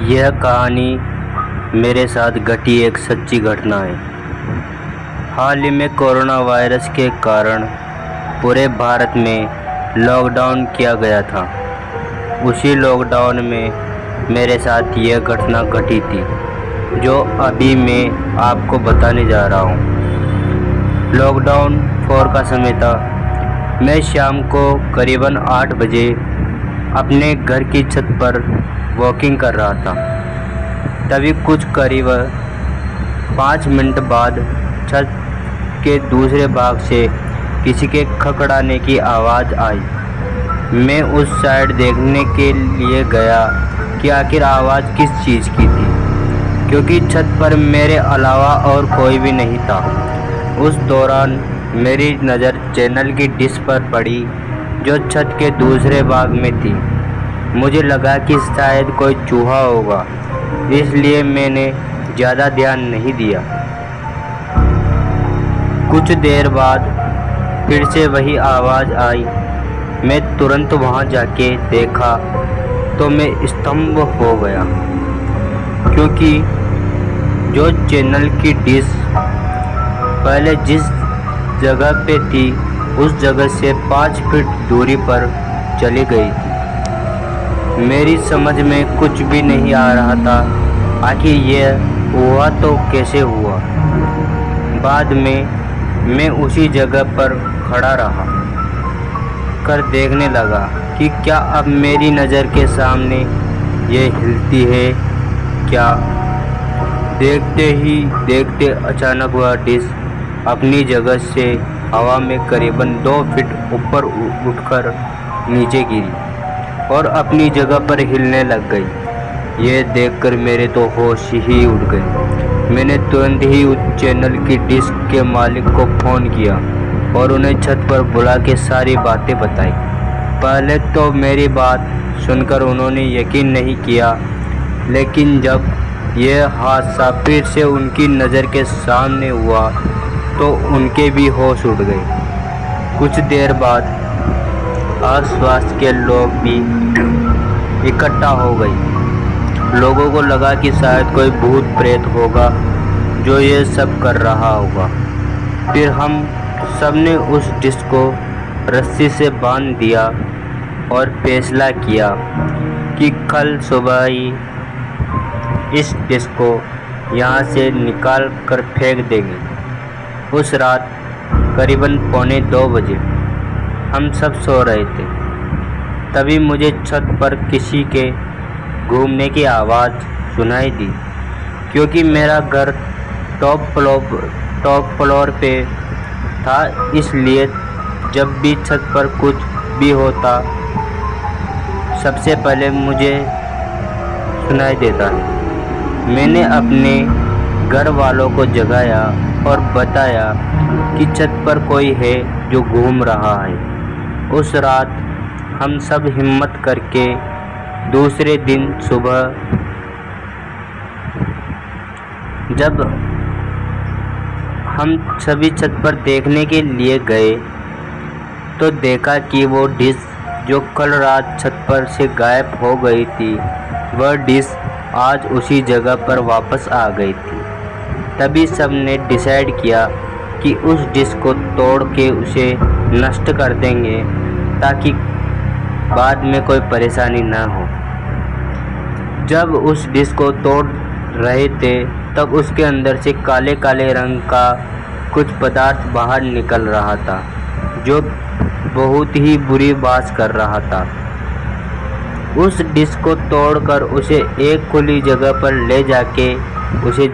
यह कहानी मेरे साथ घटी एक सच्ची घटना है। हाल ही में कोरोना वायरस के कारण पूरे भारत में लॉकडाउन किया गया था। उसी लॉकडाउन में मेरे साथ यह घटना घटी थी जो अभी मैं आपको बताने जा रहा हूँ। लॉकडाउन 4 का समय था। मैं शाम को करीबन 8 बजे अपने घर की छत पर वॉकिंग कर रहा था। तभी कुछ करीब 5 मिनट बाद छत के दूसरे भाग से किसी के खड़खड़ाने की आवाज़ आई। मैं उस साइड देखने के लिए गया कि आखिर आवाज़ किस चीज़ की थी, क्योंकि छत पर मेरे अलावा और कोई भी नहीं था। उस दौरान मेरी नज़र चैनल की डिश पर पड़ी जो छत के दूसरे भाग में थी। मुझे लगा कि शायद कोई चूहा होगा, इसलिए मैंने ज़्यादा ध्यान नहीं दिया। कुछ देर बाद फिर से वही आवाज़ आई। मैं तुरंत वहां जाके देखा तो मैं स्तंभ हो गया, क्योंकि जो चैनल की डिश पहले जिस जगह पे थी उस जगह से 5 फीट दूरी पर चली गई थी। मेरी समझ में कुछ भी नहीं आ रहा था, आखिर यह हुआ तो कैसे हुआ। बाद में मैं उसी जगह पर खड़ा रहा कर देखने लगा कि क्या अब मेरी नज़र के सामने यह हिलती है क्या। देखते ही देखते अचानक वह डिश अपनी जगह से हवा में करीबन 2 फीट ऊपर उठकर नीचे गिरी और अपनी जगह पर हिलने लग गई। यह देखकर मेरे तो होश ही उड़ गए। मैंने तुरंत ही उस चैनल की डिश के मालिक को फ़ोन किया और उन्हें छत पर बुला के सारी बातें बताई। पहले तो मेरी बात सुनकर उन्होंने यकीन नहीं किया, लेकिन जब यह हादसा फिर से उनकी नज़र के सामने हुआ तो उनके भी होश उड़ गए। कुछ देर बाद आसपास के लोग भी इकट्ठा हो गए। लोगों को लगा कि शायद कोई भूत प्रेत होगा जो ये सब कर रहा होगा। फिर हम सब ने उस डिश को रस्सी से बांध दिया और फैसला किया कि कल सुबह ही इस डिश को यहाँ से निकाल कर फेंक देंगे। उस रात करीबन 1:45 बजे हम सब सो रहे थे। तभी मुझे छत पर किसी के घूमने की आवाज़ सुनाई दी, क्योंकि मेरा घर टॉप फ्लोर पे था, इसलिए जब भी छत पर कुछ भी होता सबसे पहले मुझे सुनाई देता है। मैंने अपने घर वालों को जगाया और बताया कि छत पर कोई है जो घूम रहा है। उस रात हम सब हिम्मत करके दूसरे दिन सुबह जब हम सभी छत पर देखने के लिए गए तो देखा कि वो डिश जो कल रात छत पर से गायब हो गई थी, वह डिश आज उसी जगह पर वापस आ गई थी। तभी सब ने डिसाइड किया कि उस डिश को तोड़ के उसे नष्ट कर देंगे ताकि बाद में कोई परेशानी ना हो। जब उस डिश को तोड़ रहे थे तब उसके अंदर से काले काले रंग का कुछ पदार्थ बाहर निकल रहा था जो बहुत ही बुरी बात कर रहा था। उस डिश को तोड़कर उसे एक खुली जगह पर ले जाके उसे